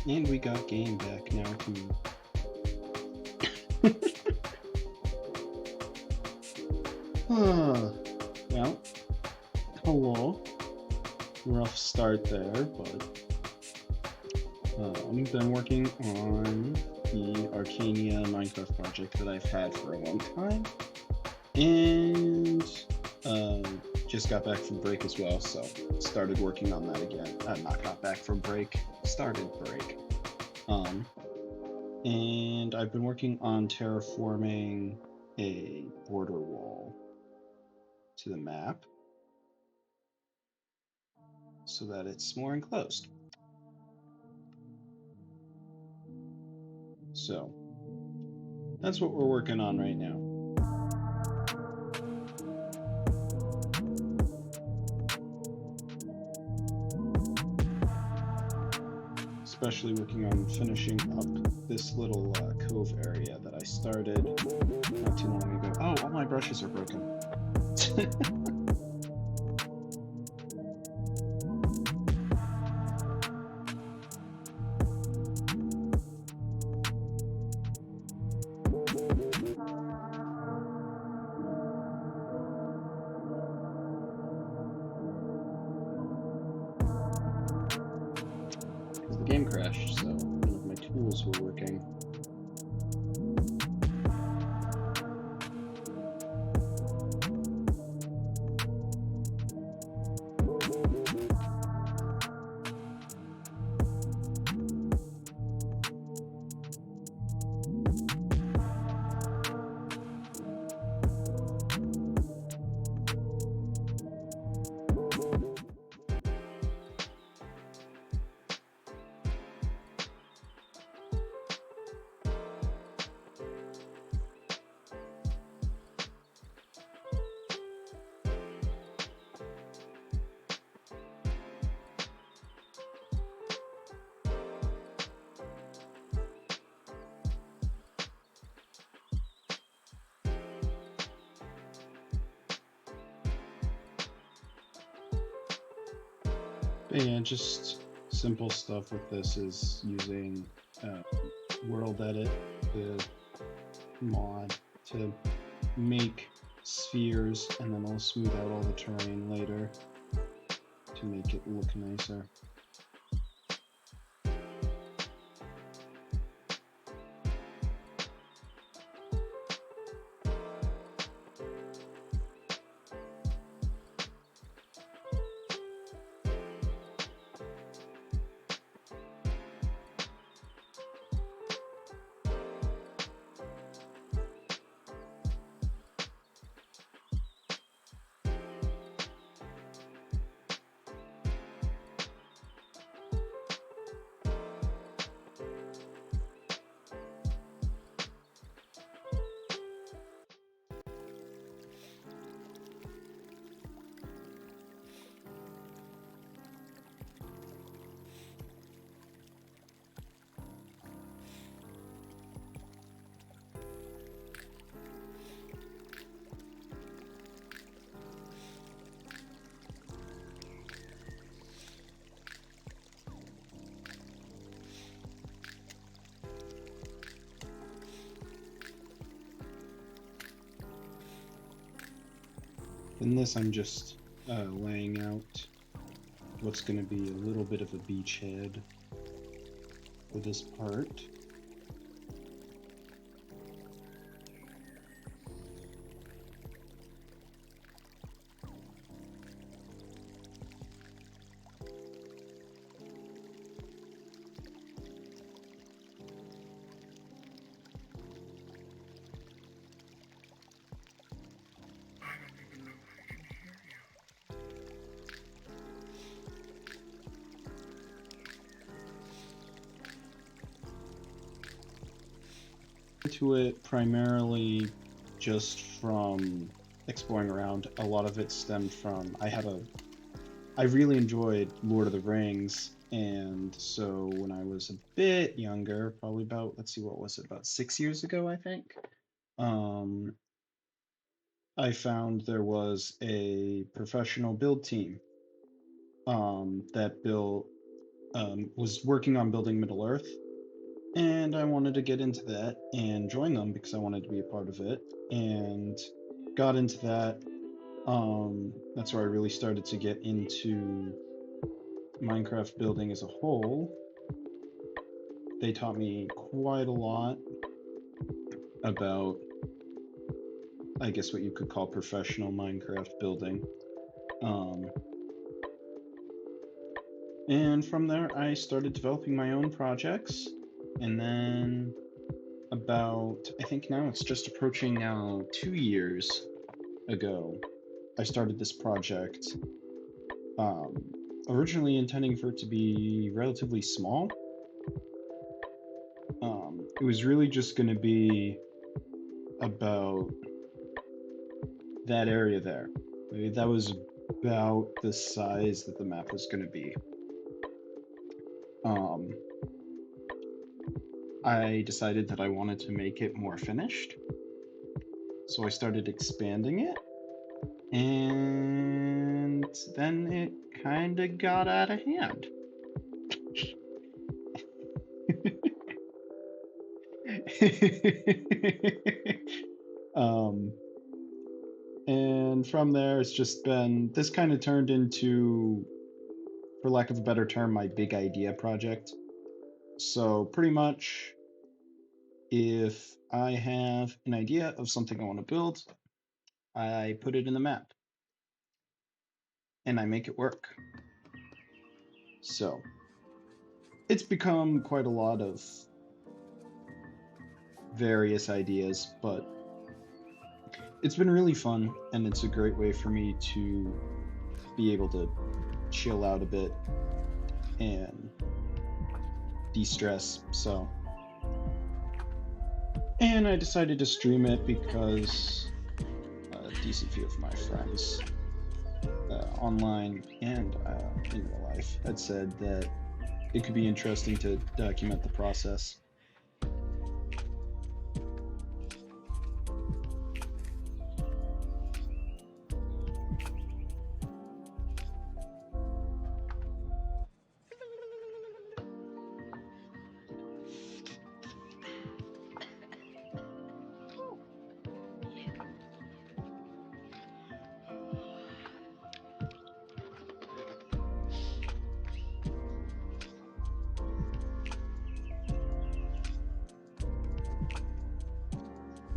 And we got game back now too. Well, hello. Rough start there, but I've been working on the Arcania Minecraft project that I've had for a long time, and just got back from break as well, so started working on that again. Not got back from break, started break. Um, and I've been working on terraforming a border wall to the map so that it's more enclosed. So that's what we're working on right now. Especially working on finishing up this little cove area that I started not too long ago. Oh, all my brushes are broken. Because the game crashed, so none of my tools were working. But yeah, just simple stuff with this is using World Edit, the mod, to make spheres, and then I'll smooth out all the terrain later to make it look nicer. In this, I'm just laying out what's going to be a little bit of a beachhead for this part. To it primarily just from exploring around. A lot of it stemmed from I really enjoyed Lord of the Rings, and so when I was a bit younger, probably about, let's see, what was it, about 6 years ago, I think, um, I found there was a professional build team that built was working on building Middle Earth, and I wanted to get into that and join them because I wanted to be a part of it, and got into that. That's where I really started to get into Minecraft building as a whole. They taught me quite a lot about, I guess, what you could call professional Minecraft building. And from there, I started developing my own projects. And then I think now it's just approaching now 2 years ago, I started this project. Originally intending for it to be relatively small. It was really just going to be about that area there. That was about the size that the map was going to be. I decided that I wanted to make it more finished, so I started expanding it, and then it kind of got out of hand. um, and from there, it's just been, this kind of turned into, for lack of a better term, my big idea project. So pretty much, if I have an idea of something I want to build, I put it in the map and I make it work. So it's become quite a lot of various ideas, but it's been really fun, and it's a great way for me to be able to chill out a bit and de-stress. So, and I decided to stream it because a decent few of my friends online and in real life had said that it could be interesting to document the process.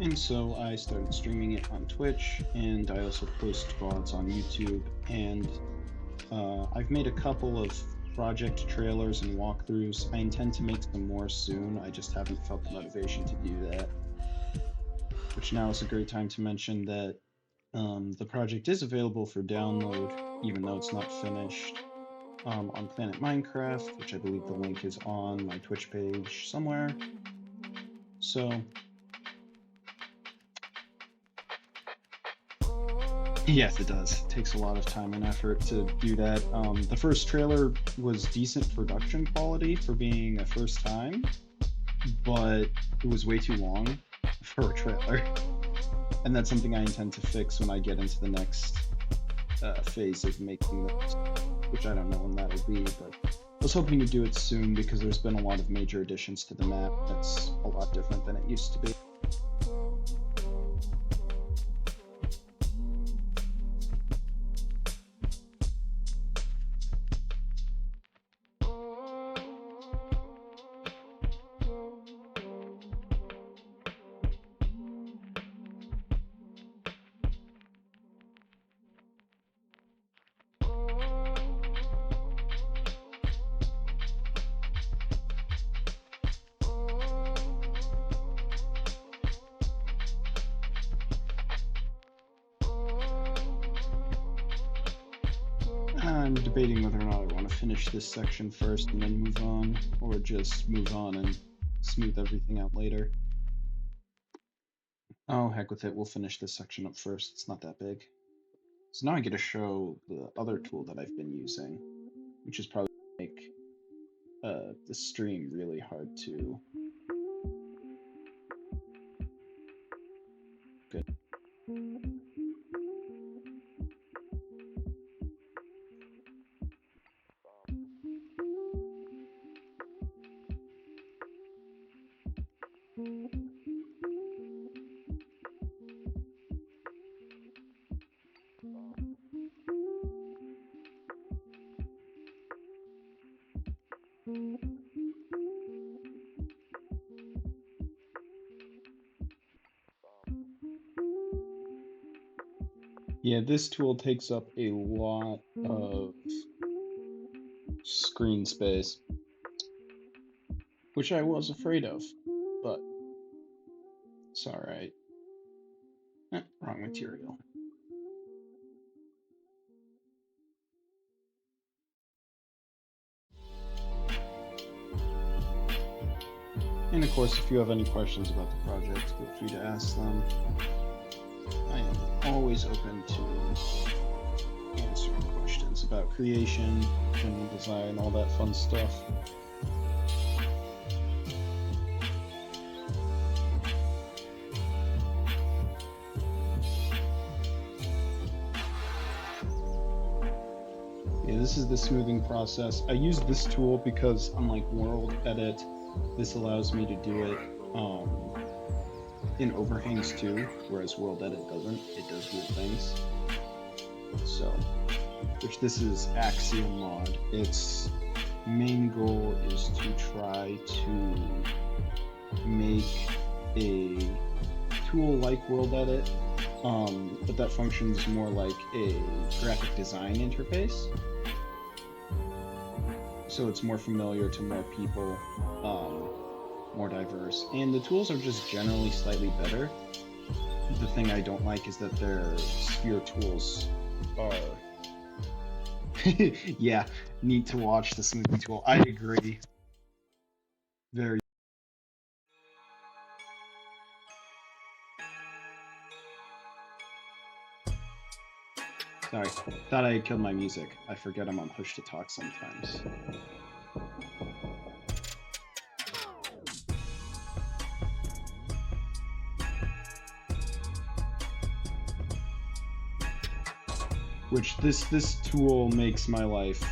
And so I started streaming it on Twitch, and I also post VODs on YouTube, and I've made a couple of project trailers and walkthroughs. I intend to make some more soon, I just haven't felt the motivation to do that. Which now is a great time to mention that the project is available for download, even though it's not finished, on Planet Minecraft, which I believe the link is on my Twitch page somewhere. So yes, it does. It takes a lot of time and effort to do that. The first trailer was decent production quality for being a first time, but it was way too long for a trailer. And that's something I intend to fix when I get into the next phase of making those, which I don't know when that'll be, but I was hoping to do it soon because there's been a lot of major additions to the map that's a lot different than it used to be. I'm debating whether or not I want to finish this section first and then move on, or just move on and smooth everything out later. Oh, heck with it, we'll finish this section up first, it's not that big. So now I get to show the other tool that I've been using, which is probably make the stream really hard to good. Yeah, this tool takes up a lot of screen space, which I was afraid of, but it's all right. Wrong material. And of course, if you have any questions about the project, feel free to ask them. I am always open to answering questions about creation, general design, all that fun stuff. Yeah, this is the smoothing process. I use this tool because unlike World Edit, this allows me to do it in overhangs too, whereas World Edit doesn't. It does weird things. So, which this is Axiom Mod. Its main goal is to try to make a tool like World Edit, but that functions more like a graphic design interface. So it's more familiar to more people, more diverse, and the tools are just generally slightly better. The thing I don't like is that their sphere tools are yeah, need to watch the smoothing tool. I agree. Very. Sorry, thought I had killed my music. I forget I'm on push to talk sometimes. Which this tool makes my life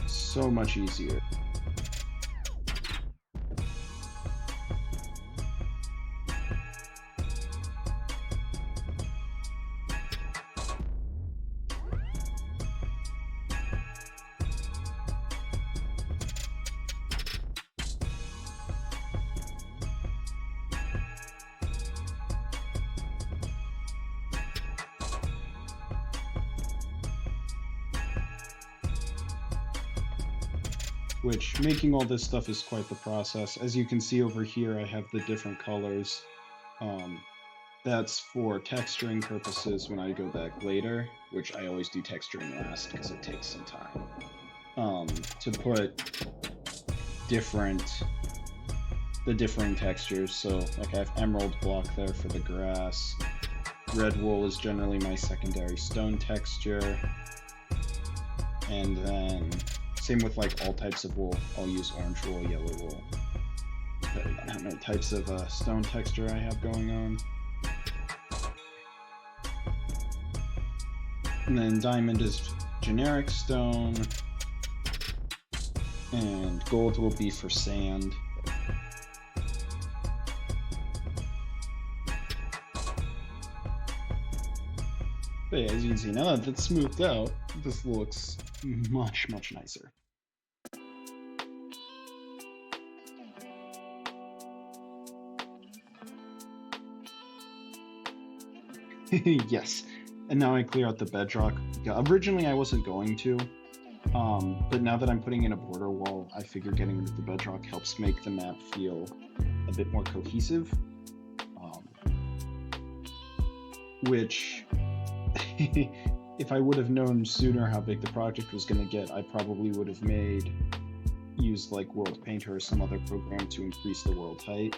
so much easier. Which making all this stuff is quite the process. As you can see over here, I have the different colors. That's for texturing purposes when I go back later, which I always do texturing last because it takes some time. To put the differing textures. So like I have emerald block there for the grass. Red wool is generally my secondary stone texture. And then same with like all types of wool. I'll use orange wool, yellow wool. Depending on how many types of stone texture I have going on. And then diamond is generic stone. And gold will be for sand. But yeah, as you can see, now that it's smoothed out, this looks much, much nicer. Yes, and now I clear out the bedrock. Yeah, originally I wasn't going to, but now that I'm putting in a border wall, I figure getting rid of the bedrock helps make the map feel a bit more cohesive. Which, if I would have known sooner how big the project was going to get, I probably would have used like World Painter or some other program to increase the world height.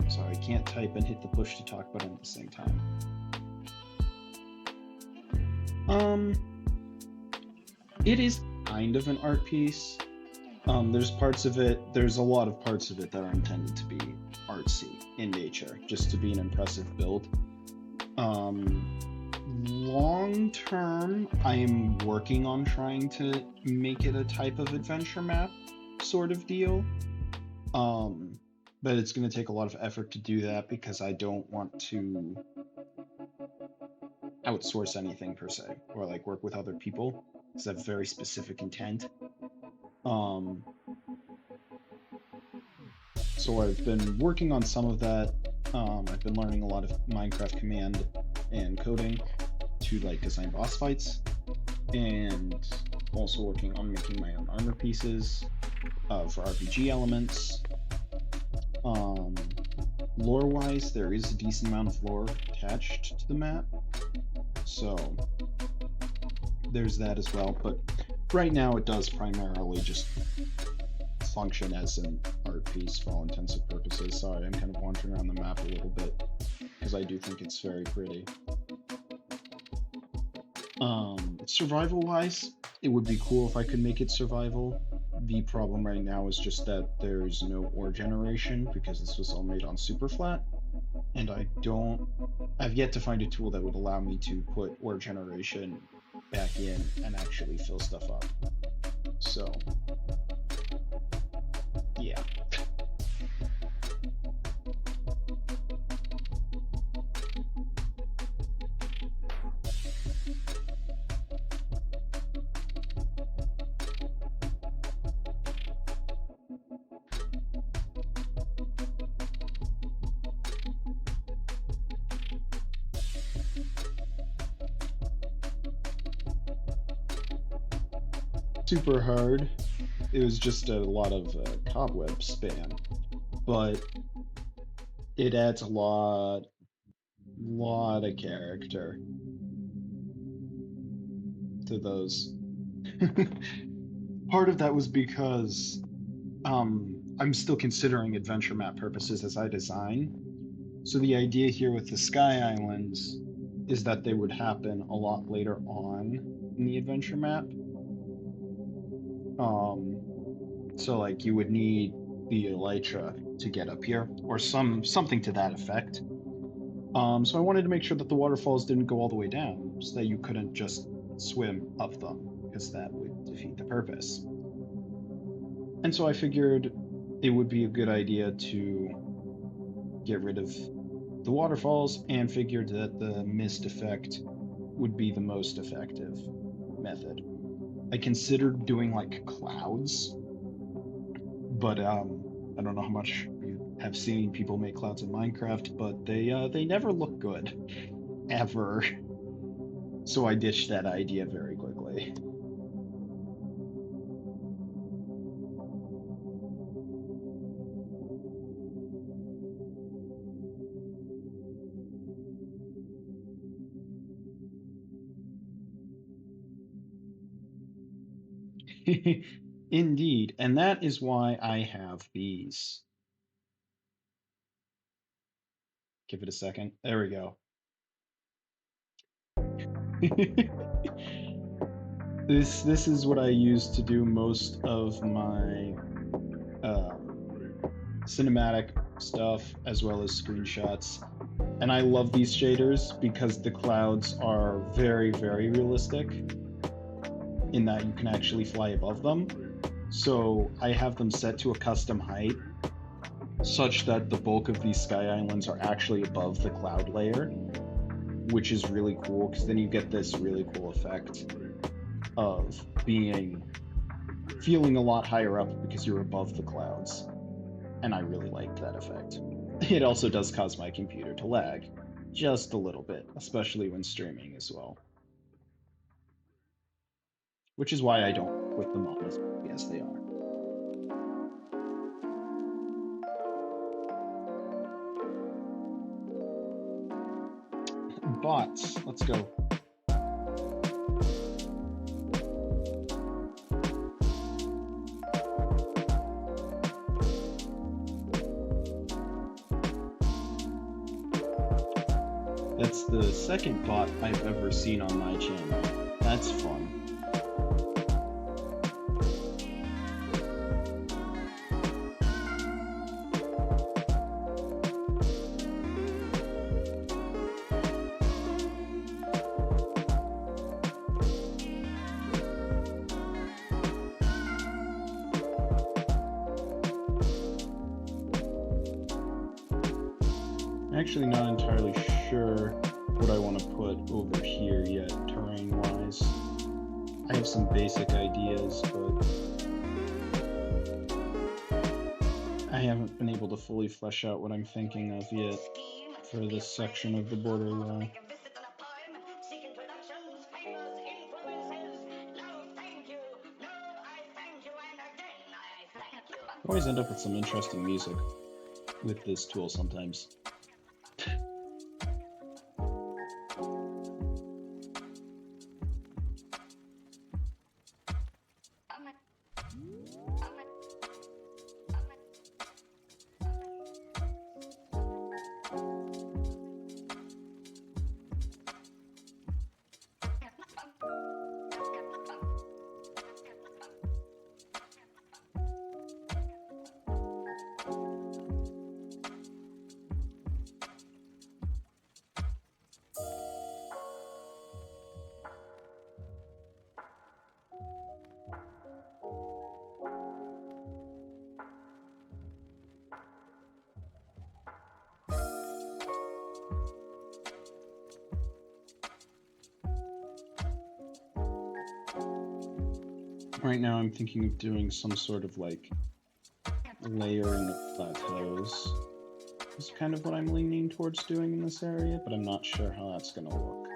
Sorry, I can't type and hit the push to talk button at the same time. It is kind of an art piece. There's a lot of parts of it that are intended to be artsy in nature, just to be an impressive build. Long term, I am working on trying to make it a type of adventure map sort of deal. But it's going to take a lot of effort to do that because I don't want to outsource anything per se, or like work with other people because I have very specific intent. So I've been working on some of that. I've been learning a lot of Minecraft command and coding to like design boss fights, and also working on making my own armor pieces for RPG elements. Lore-wise, there is a decent amount of lore attached to the map, so there's that as well. But right now, it does primarily just function as an art piece for all intents and purposes. Sorry, I'm kind of wandering around the map a little bit because I do think it's very pretty. Survival-wise, it would be cool if I could make it survival. The problem right now is just that there's no ore generation because this was all made on super flat, and I've yet to find a tool that would allow me to put ore generation back in and actually fill stuff up. So, yeah. Super hard. It was just a lot of cobweb spam, but it adds a lot of character to those. Part of that was because I'm still considering adventure map purposes as I design. So the idea here with the Sky Islands is that they would happen a lot later on in the adventure map. So like you would need the elytra to get up here, or something to that effect. So I wanted to make sure that the waterfalls didn't go all the way down, so that you couldn't just swim up them, because that would defeat the purpose. And so I figured it would be a good idea to get rid of the waterfalls, and figured that the mist effect would be the most effective method. I considered doing like clouds, but I don't know how much you have seen people make clouds in Minecraft, but they never look good, ever. So I ditched that idea very quickly. Indeed, and that is why I have these. Give it a second. There we go. This is what I use to do most of my cinematic stuff as well as screenshots. And I love these shaders because the clouds are very, very realistic in that you can actually fly above them. So I have them set to a custom height such that the bulk of these sky islands are actually above the cloud layer, which is really cool because then you get this really cool effect of feeling a lot higher up because you're above the clouds. And I really liked that effect. It also does cause my computer to lag just a little bit, especially when streaming as well. Which is why I don't put them on as they are. Bots, let's go. That's the second bot I've ever seen on my channel. That's fun. actually not entirely sure what I want to put over here yet, terrain-wise. I have some basic ideas, but I haven't been able to fully flesh out what I'm thinking of yet for this section of the border wall. I always end up with some interesting music with this tool sometimes. Right now I'm thinking of doing some sort of like layering of plateaus. Is kind of what I'm leaning towards doing in this area, but I'm not sure how that's going to look.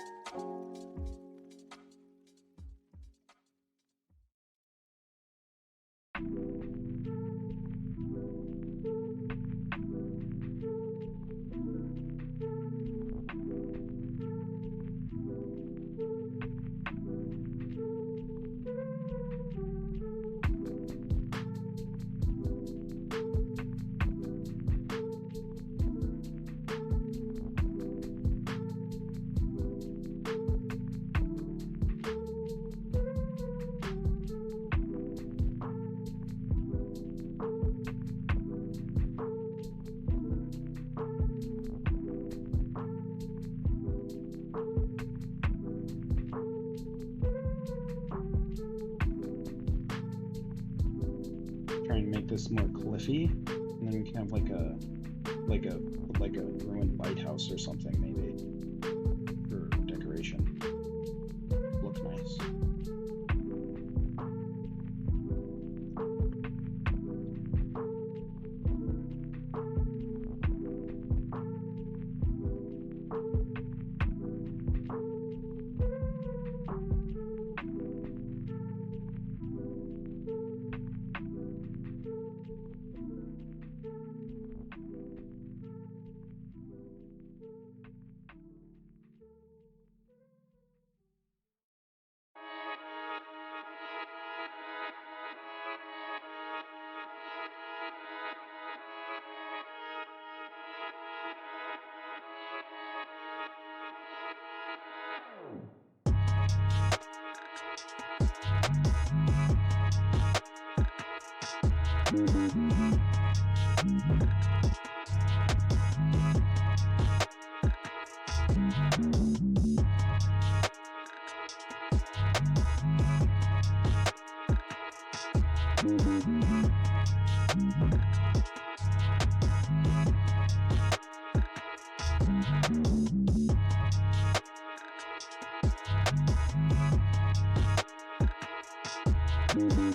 Try and make this more cliffy, and then we can have like a ruined lighthouse or something maybe for decoration. Look nice.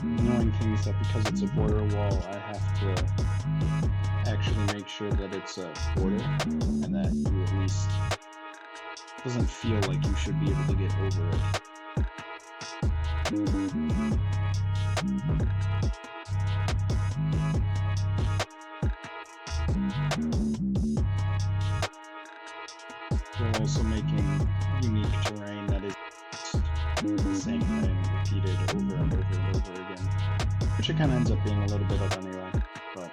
Knowing things that because it's a border wall, I have to actually make sure that it's a border and that you at least doesn't feel like you should be able to get over it. We're also making unique terrain that is the same thing repeated over and over and over again, which it kind of ends up being a little bit of anyway, but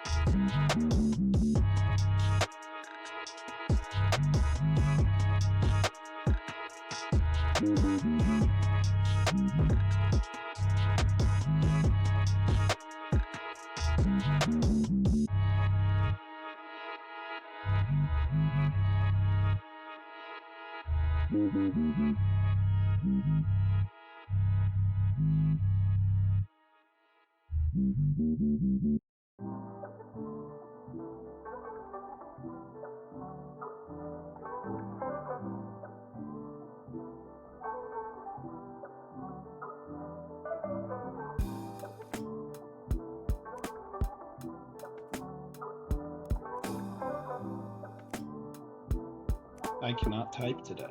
I cannot type today.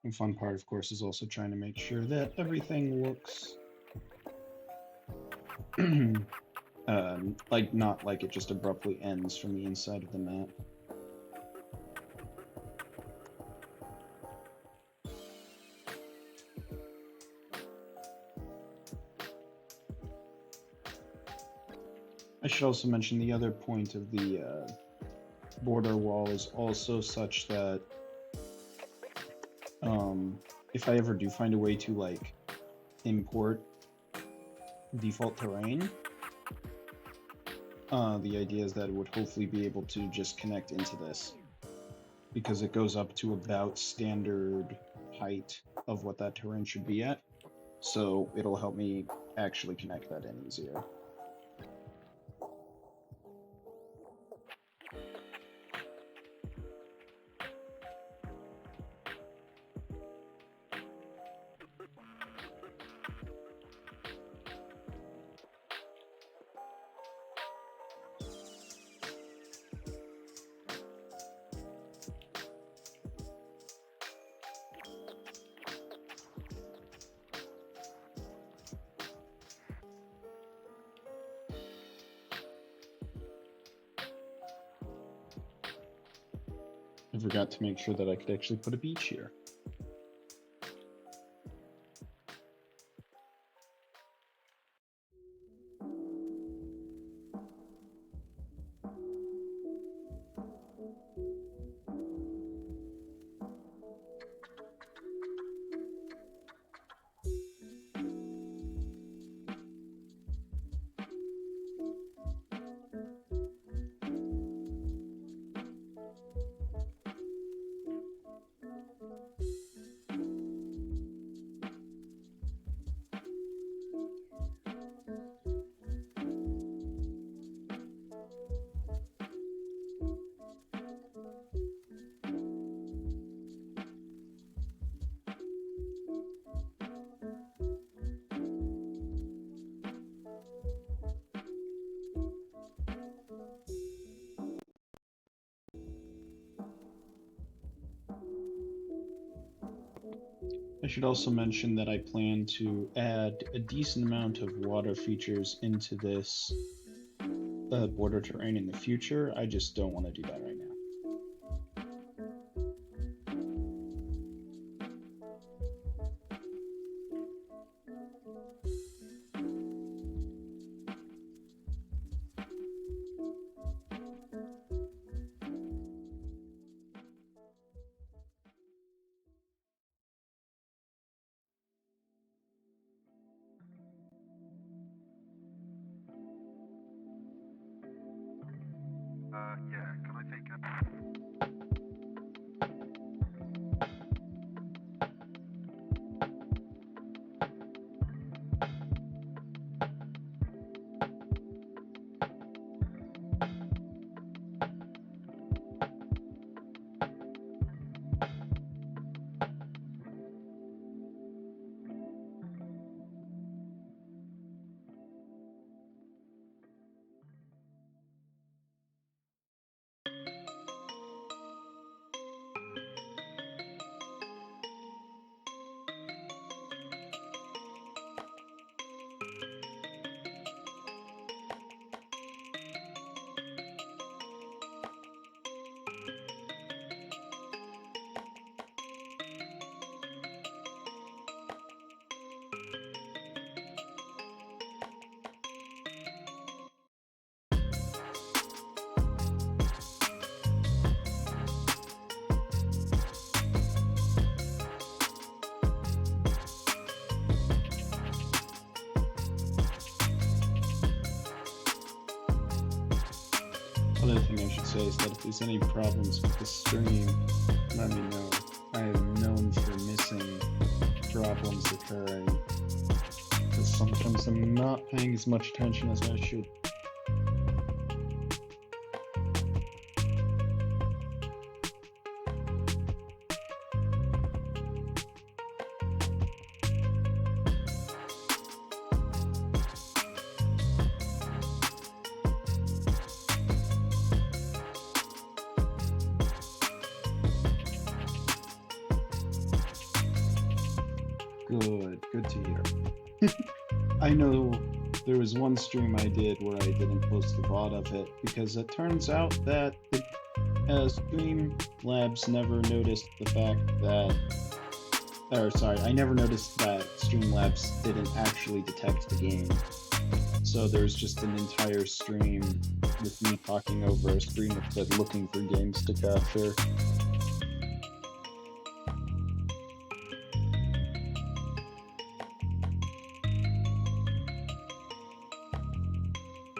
The fun part, of course, is also trying to make sure that everything looks like not like it just abruptly ends from the inside of the map. I should also mention the other point of the border wall is also such that if I ever do find a way to like import default terrain, the idea is that it would hopefully be able to just connect into this, because it goes up to about standard height of what that terrain should be at, so it'll help me actually connect that in easier. I forgot to make sure that I could actually put a beach here. I should also mention that I plan to add a decent amount of water features into this border terrain in the future. I just don't want to do that right now. Yeah, can I take other thing I should say is that if there's any problems with the stream, let me know. I am known for missing problems occurring, because sometimes I'm not paying as much attention as I should. Good to hear. I know there was one stream I did where I didn't post the VOD of it because it turns out that the Streamlabs never noticed the fact that, or sorry, I never noticed that Streamlabs didn't actually detect the game. So there's just an entire stream with me talking over a screen that said looking for games to capture.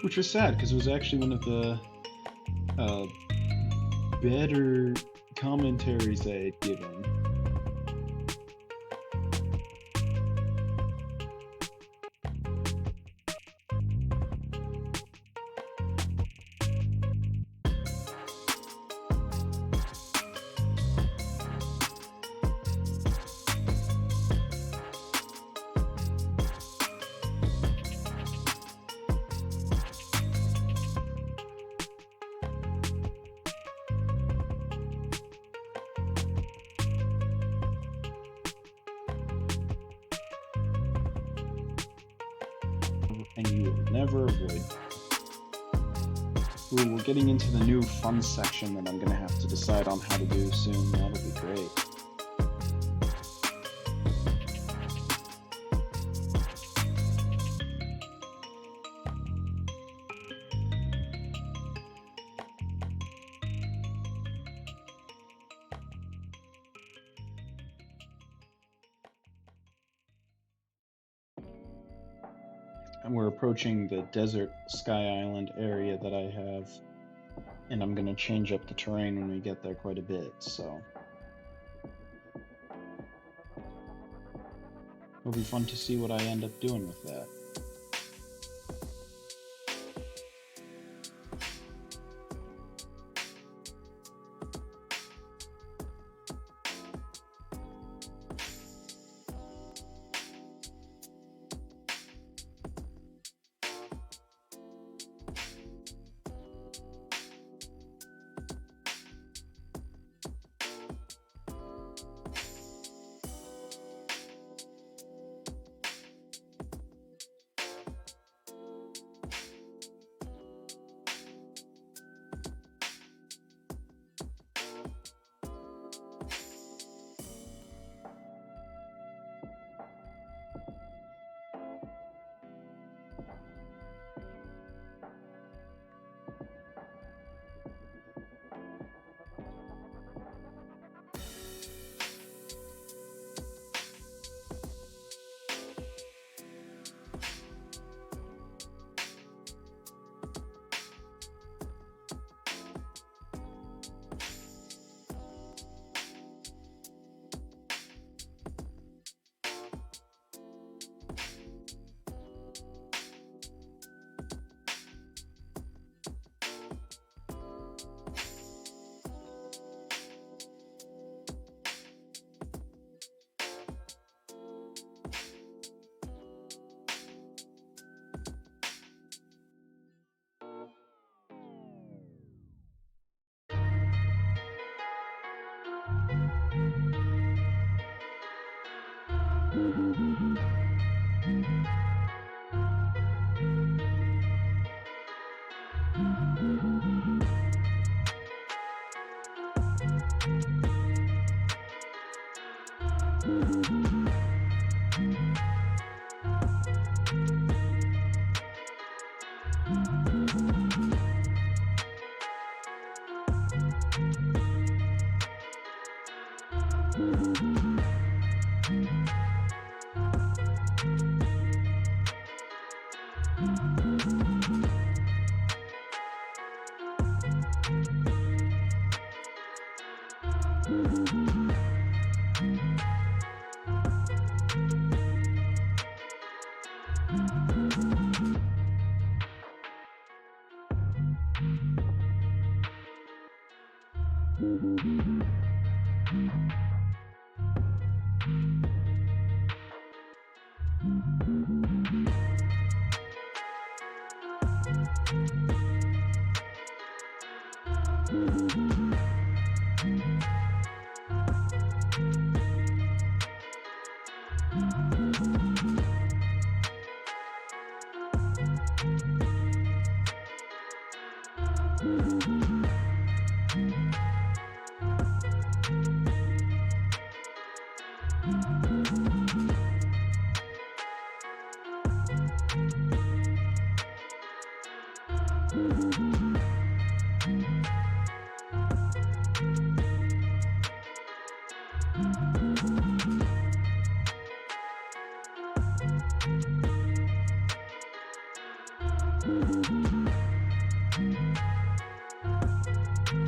Which was sad, because it was actually one of the better commentaries I had given. And you will never avoid. Ooh, we're getting into the new fun section that I'm gonna have to decide on how to do soon. That'll be great. And we're approaching the desert Sky Island area that I have, and I'm going to change up the terrain when we get there quite a bit, so it'll be fun to see what I end up doing with that.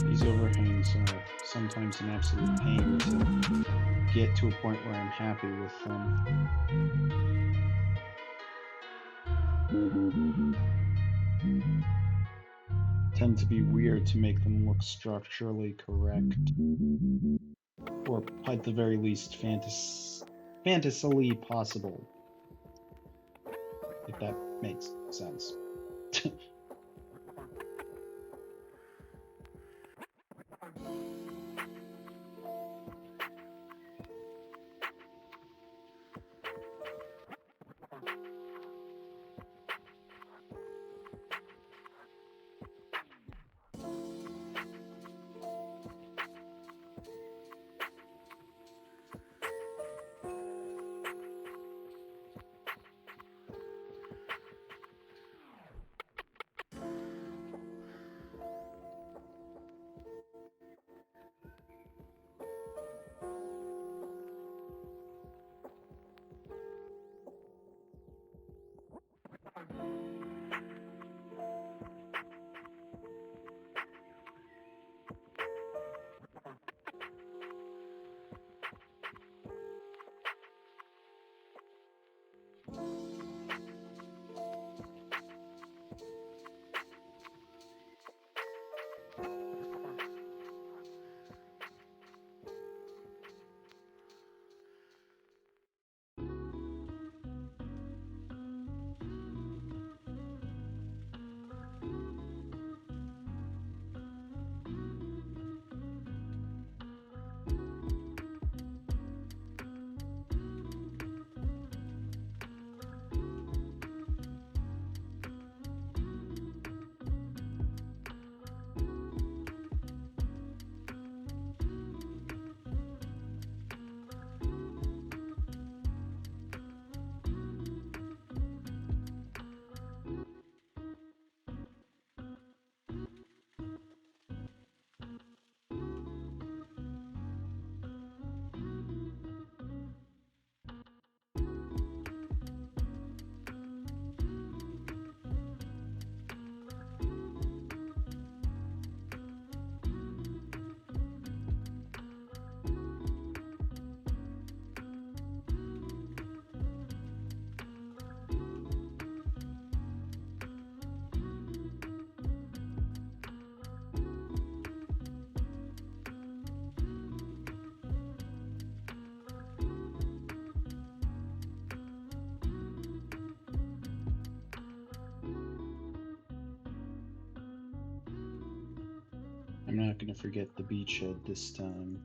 These overhangs are sometimes an absolute pain to get to a point where I'm happy with them. Tend to be weird to make them look structurally correct, or at the very least fantasily possible, if that makes sense. I'm not going to forget the beachhead this time.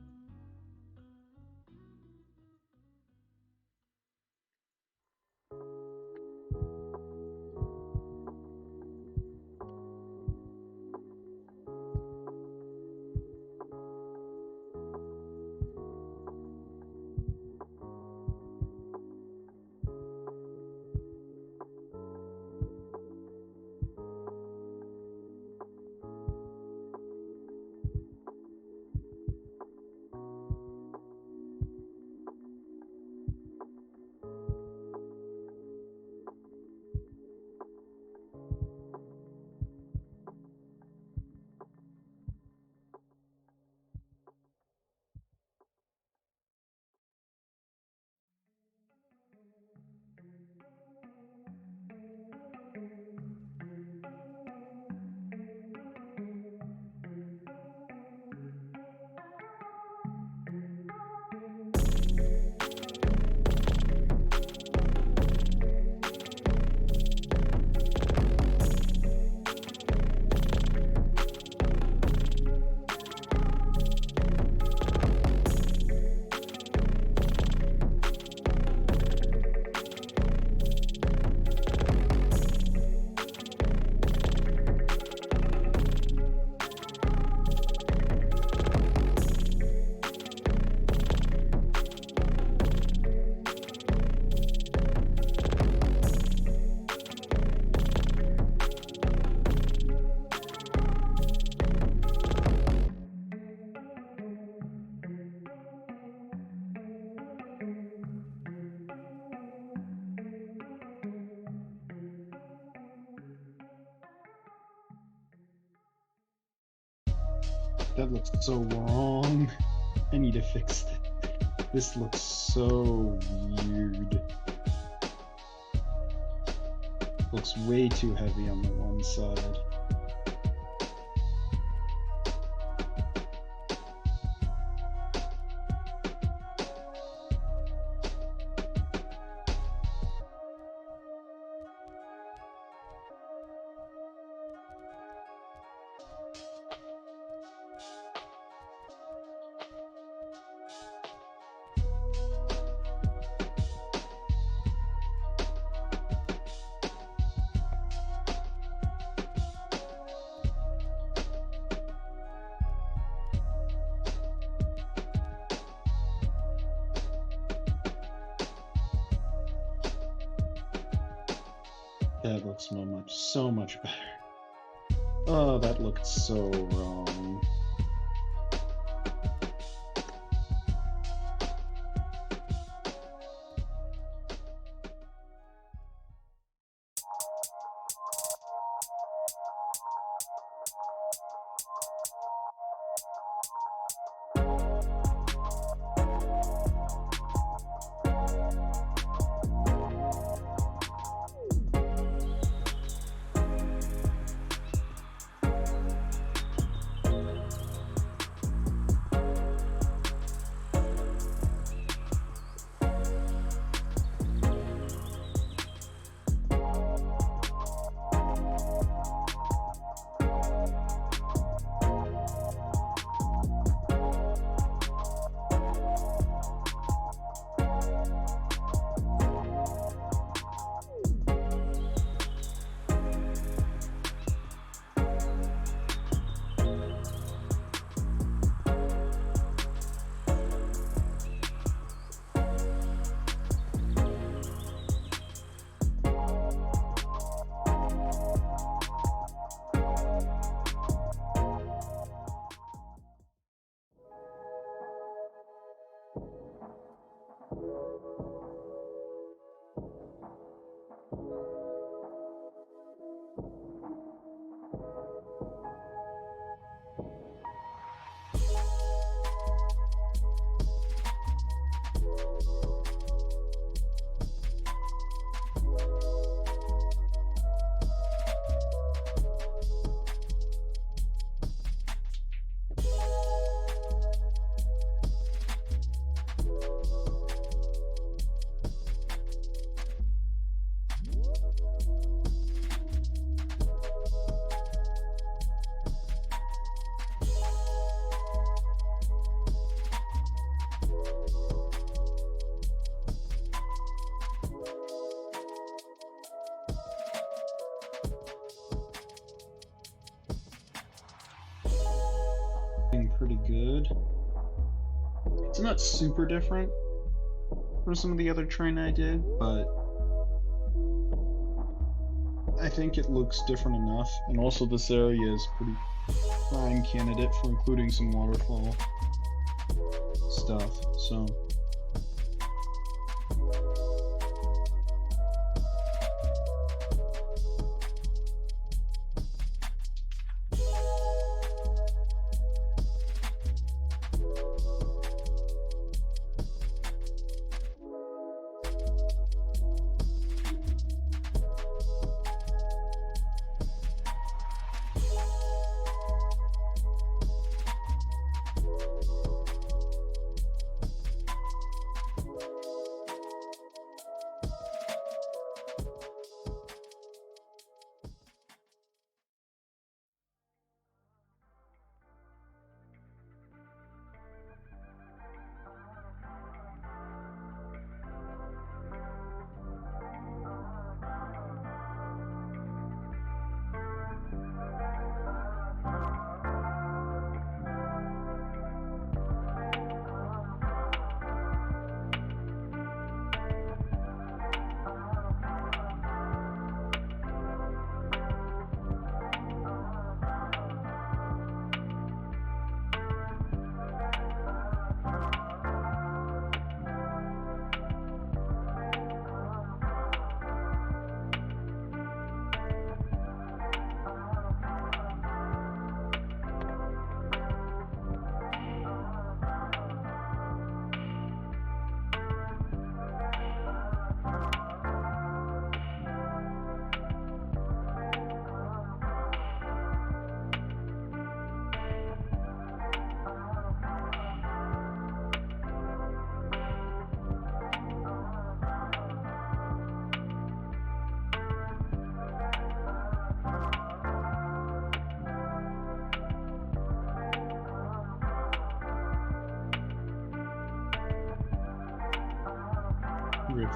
That looks so wrong. I need to fix that. This looks so weird. Looks way too heavy on the one side. That looks so much better. Oh, that looked so wrong. Pretty good. It's not super different from some of the other terrain I did, but I think it looks different enough. And also this area is pretty prime candidate for including some waterfall stuff, so.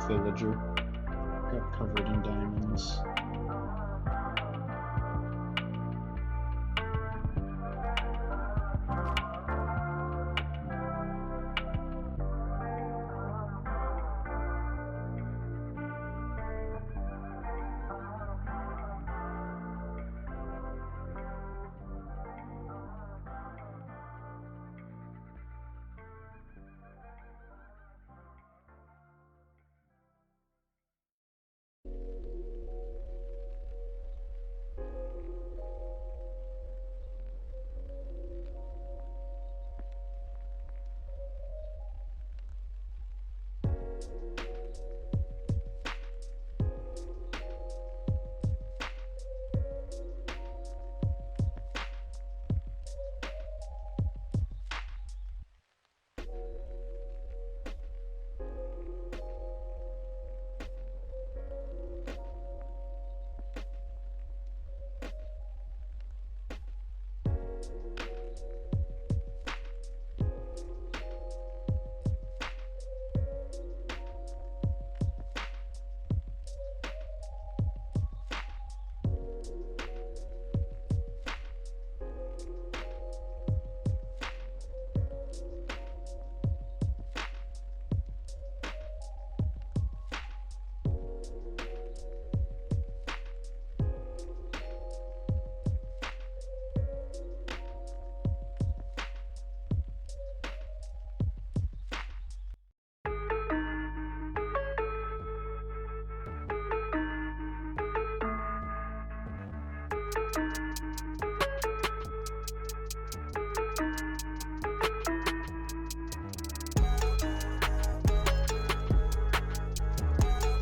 villager. Got covered in diamonds.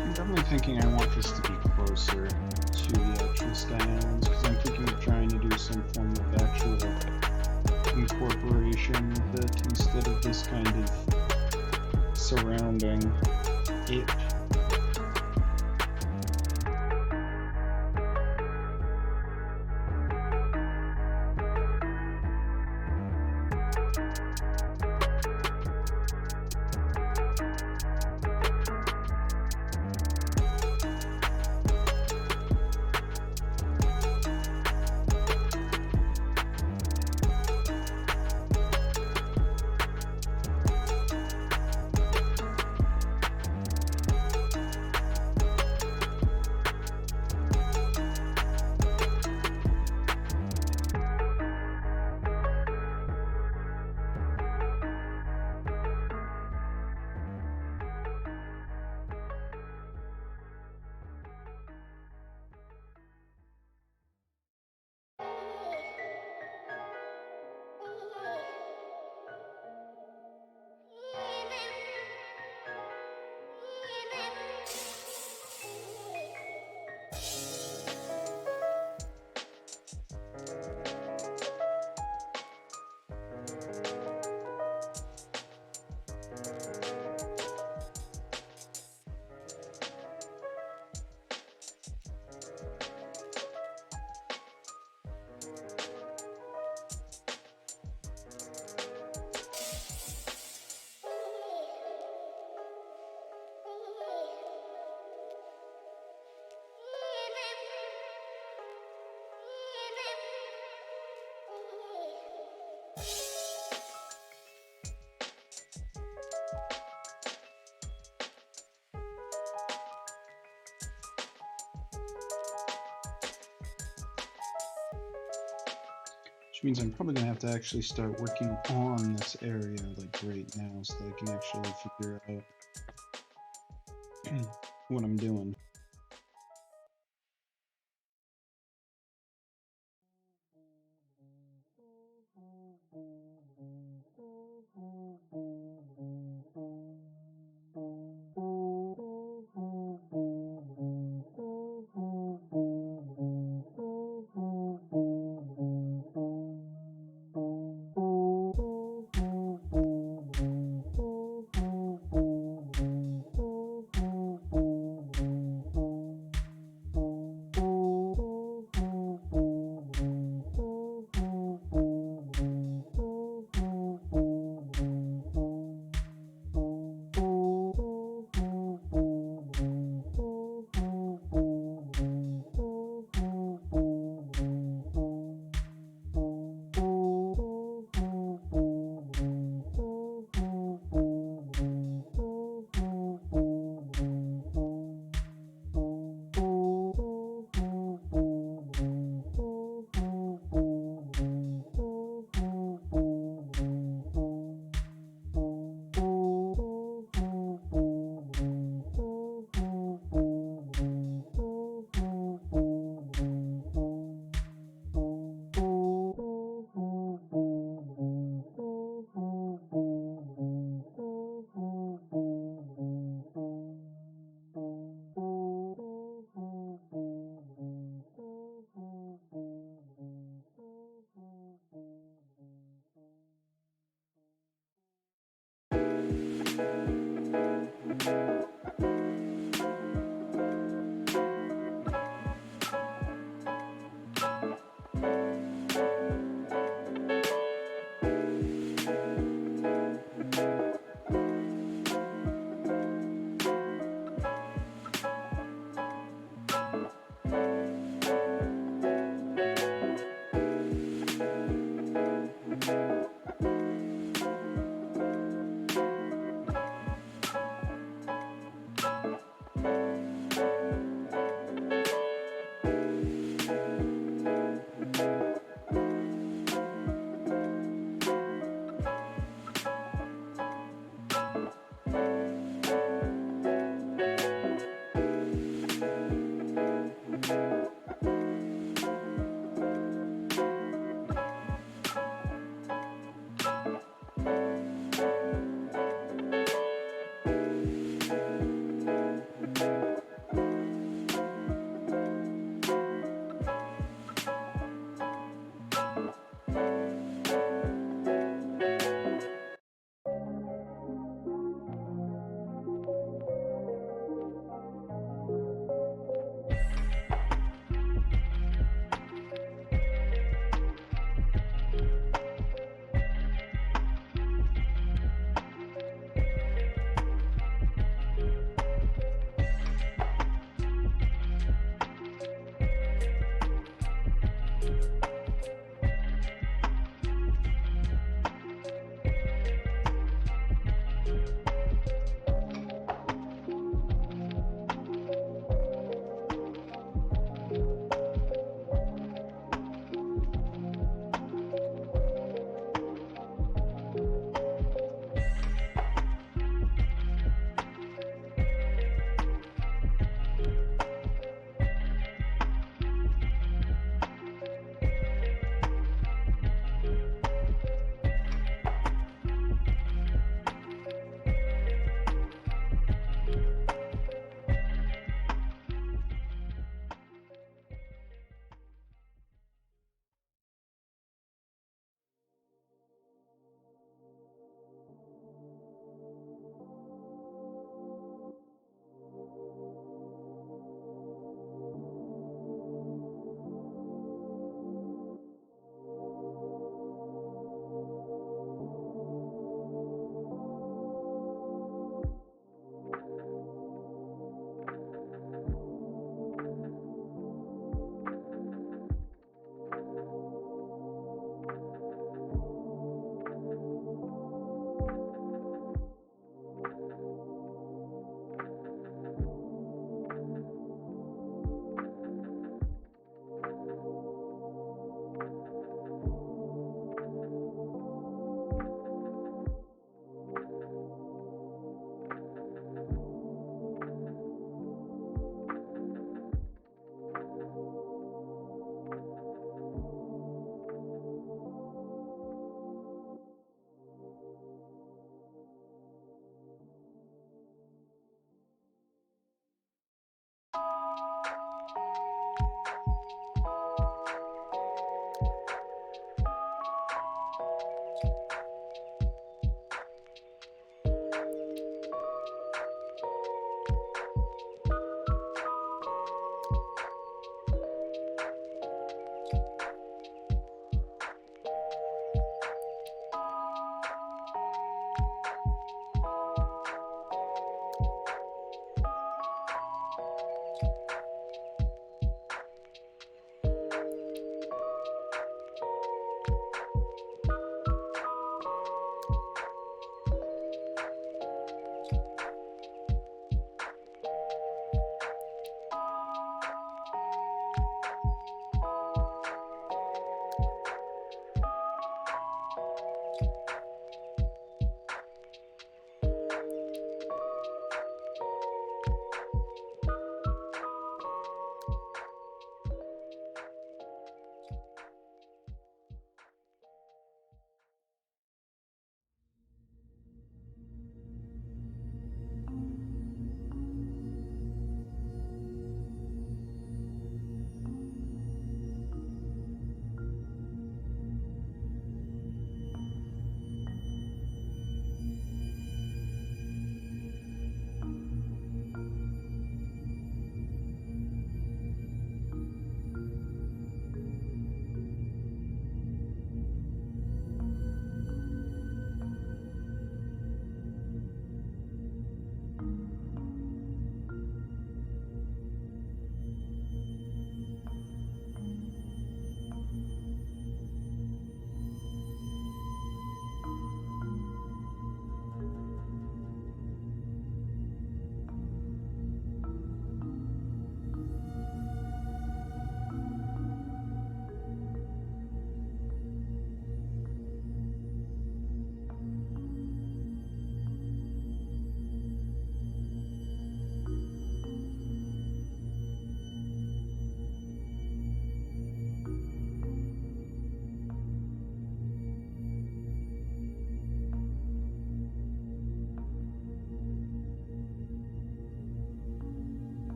I'm definitely thinking I want this to be closer to the actual Sky Islands, because I'm thinking of trying to do some form of actual incorporation with it instead of this kind of surrounding it. Which means I'm probably gonna have to actually start working on this area like right now, so that I can actually figure out what I'm doing.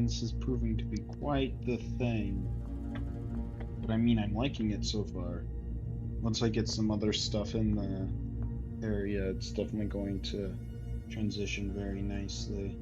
this is proving to be quite the thing. But I mean, I'm liking it so far. Once I get some other stuff in the area, it's definitely going to transition very nicely.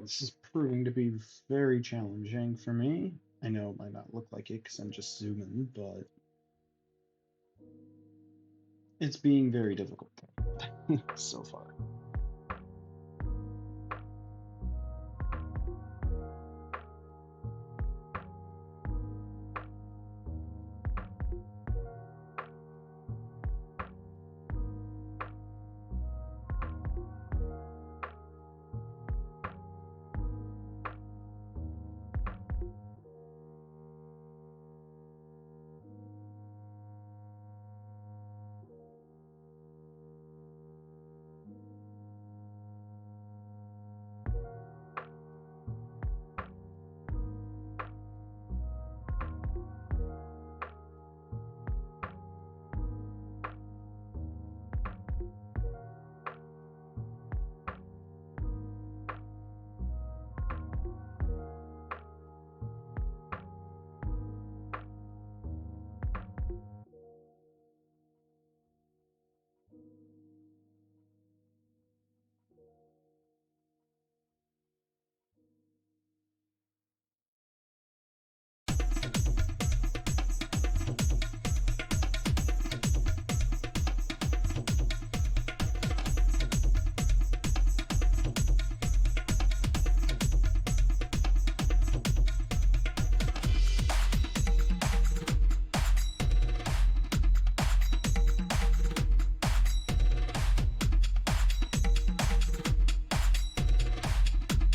this is proving to be very challenging for me. I know it might not look like it because I'm just zooming, but it's being very difficult so far.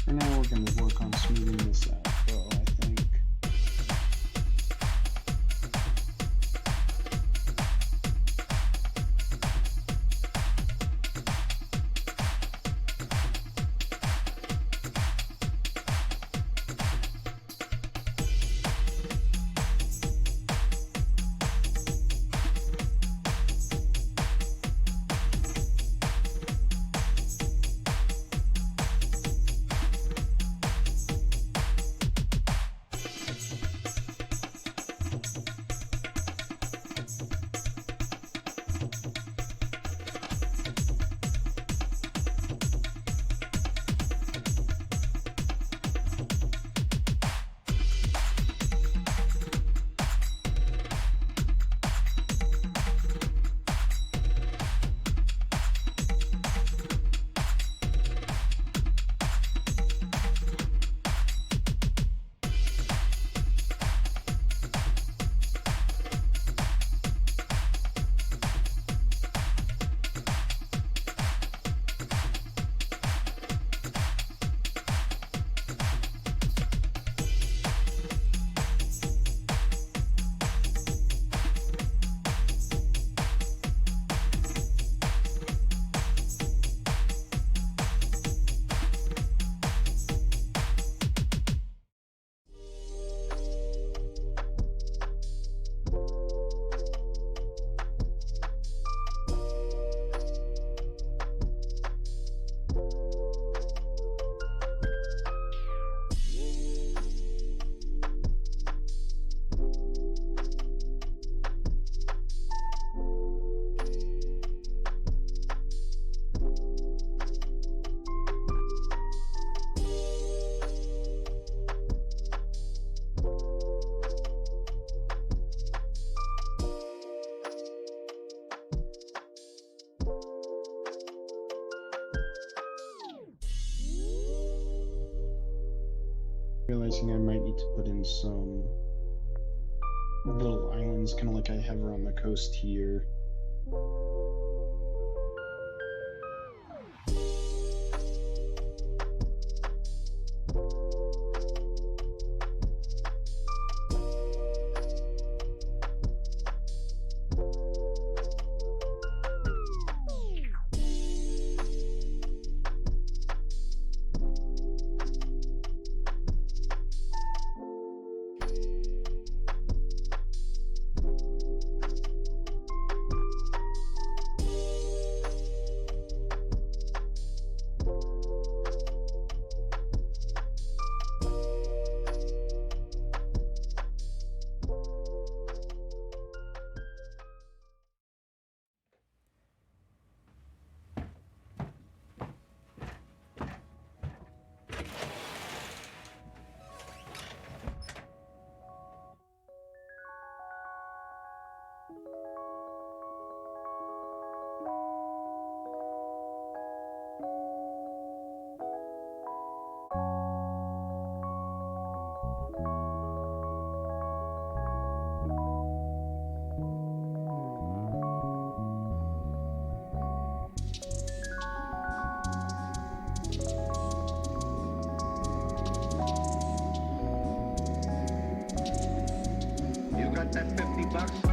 For now, we're going to work on smoothing this out, though, I think. Realizing I might need to put in some little islands, kind of like I have around the coast here. got that $50?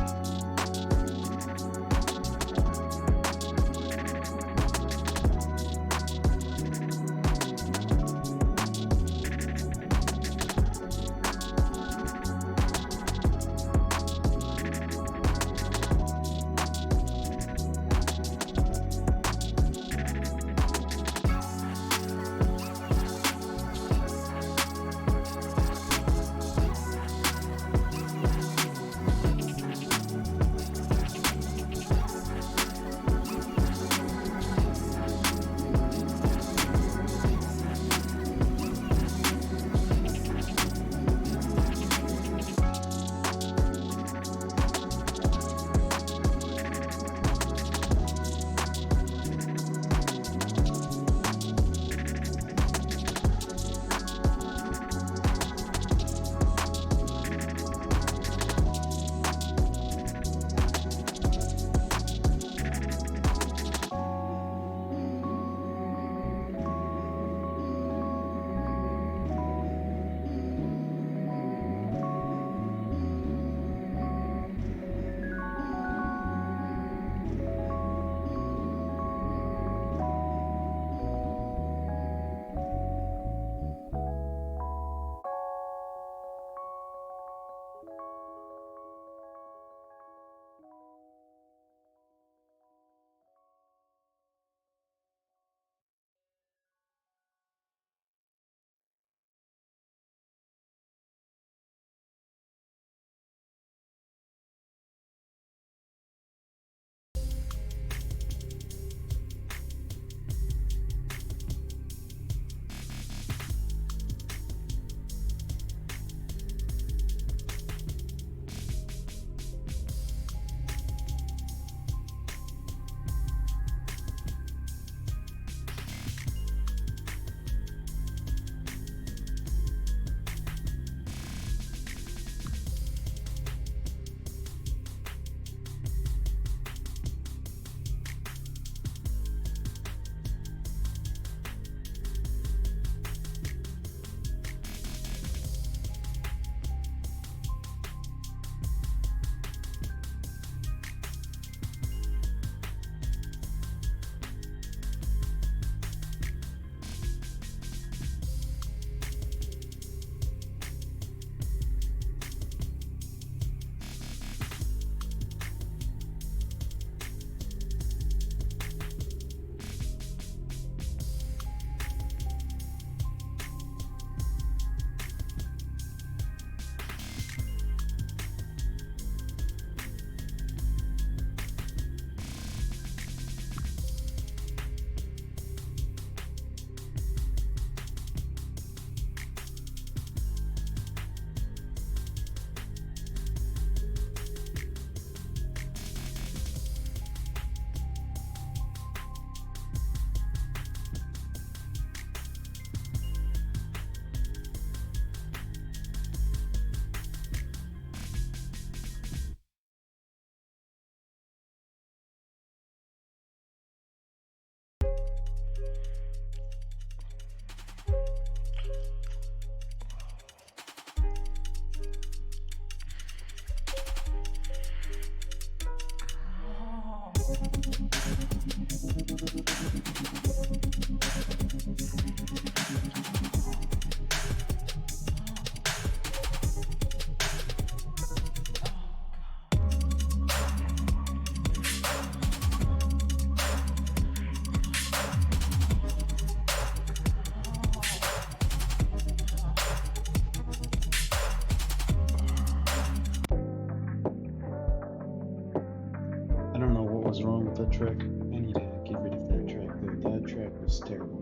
was wrong with that track. I need to get rid of that track though. That track was terrible.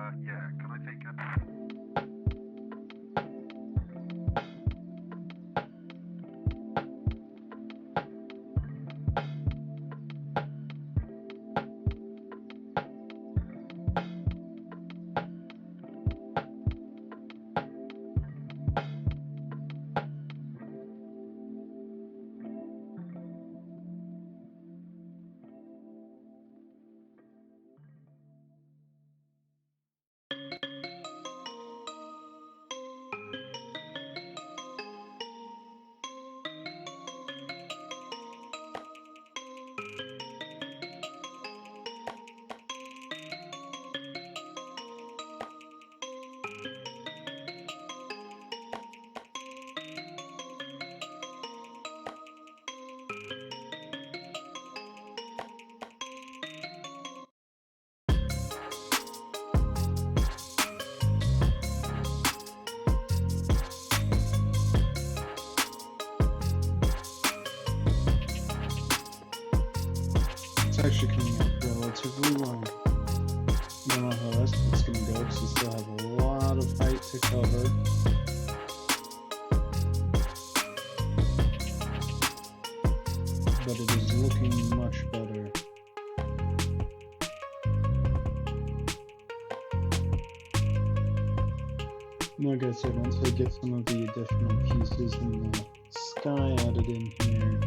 Yeah, can I take a... It's actually coming up relatively long. I don't know how else it's going to go because you still have a lot of height to cover. But it is looking much better. Like I said, once I get some of the additional pieces in the sky added in here,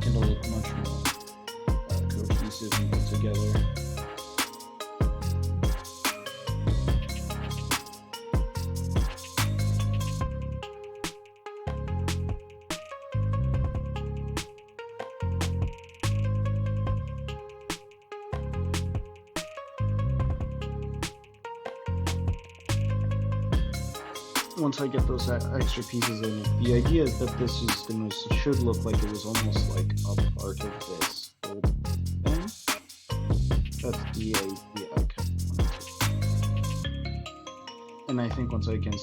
it'll look much more cohesive and put together. Once I get those extra pieces in it, the idea is that this is should look like it was almost like a part of this whole thing. That's the idea I kind of wanted to. And I think once I can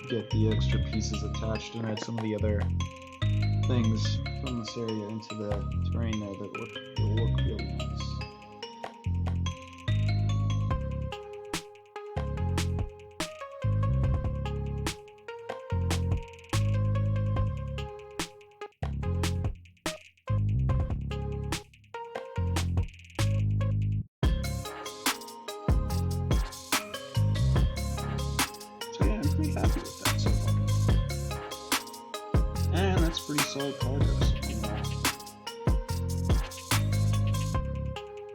get the extra pieces attached and add some of the other things from this area into the terrain there, that will look really nice. Pretty happy with that so far. And that's pretty solid progress.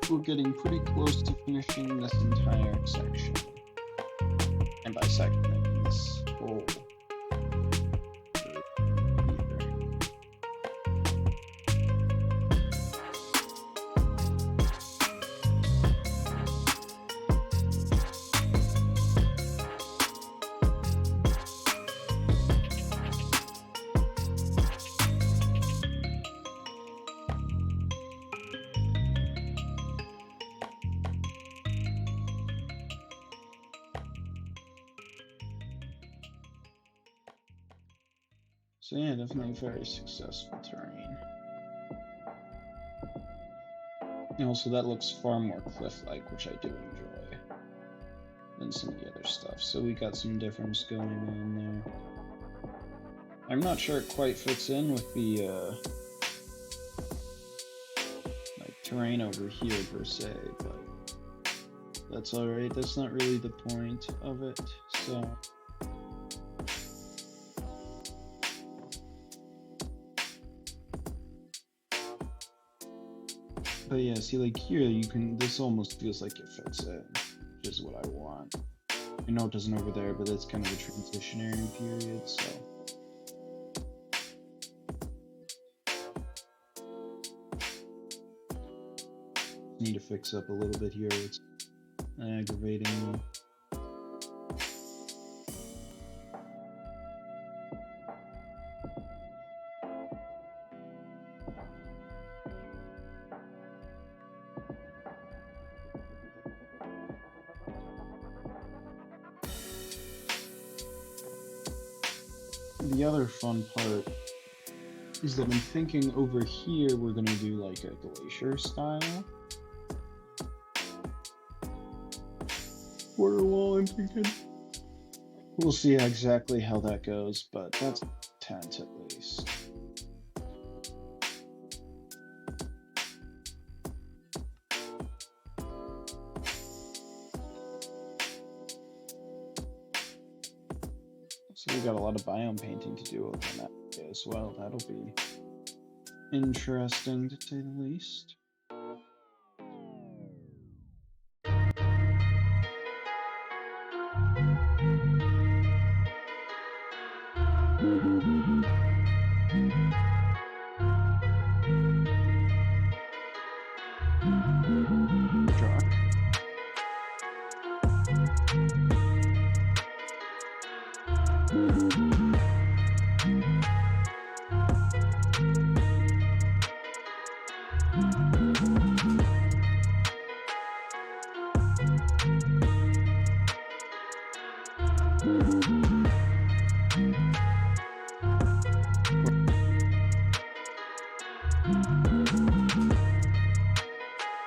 We're getting pretty close to finishing this entire section. And by section, I mean this whole So yeah, definitely very successful terrain. And also that looks far more cliff-like, which I do enjoy, than some of the other stuff. So we got some difference going on there. I'm not sure it quite fits in with the like terrain over here per se, but that's alright. That's not really the point of it, so. But yeah, see, like here, this almost feels like it fits in, which is what I want. I know it doesn't over there, but it's kind of a transitionary period, so. Need to fix up a little bit here, it's aggravating me. The other fun part is that I'm thinking over here we're gonna do like a glacier style. border wall, I'm thinking. We'll see exactly how that goes, but that's a tent at least. So we got a lot of biome painting to do over that area as well. That'll be interesting to say the least. Jock.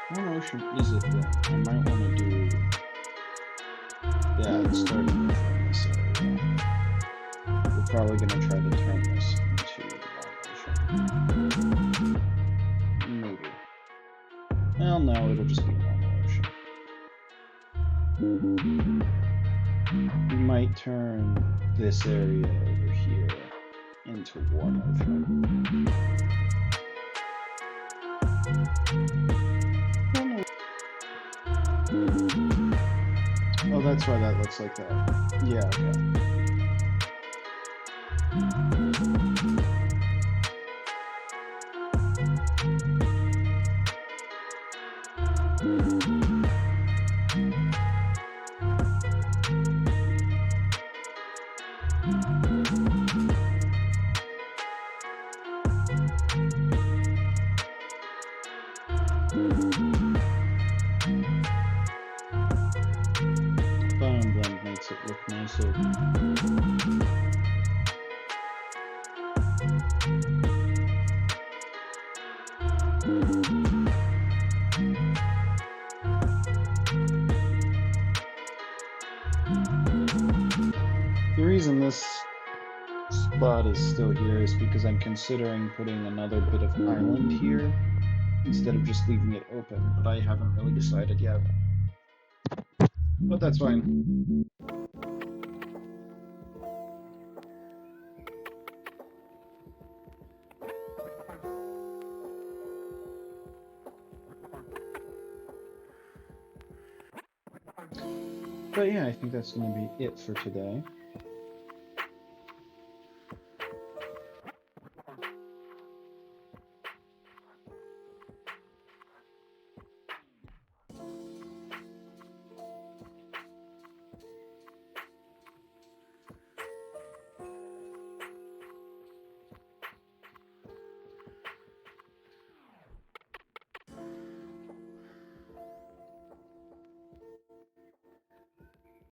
What motion is it then? I might want to do. Yeah, it's starting from this area. We're probably going to try to turn this into one motion. Maybe. Well, no, it'll just be a normal ocean. We might turn this area over here into warm ocean. Oh, that's why that looks like that. Yeah, okay. Biome blend makes it look nicer. The reason this spot is still here is because I'm considering putting another bit of island here instead of just leaving it open, but I haven't really decided yet. But that's fine. But yeah, I think that's going to be it for today.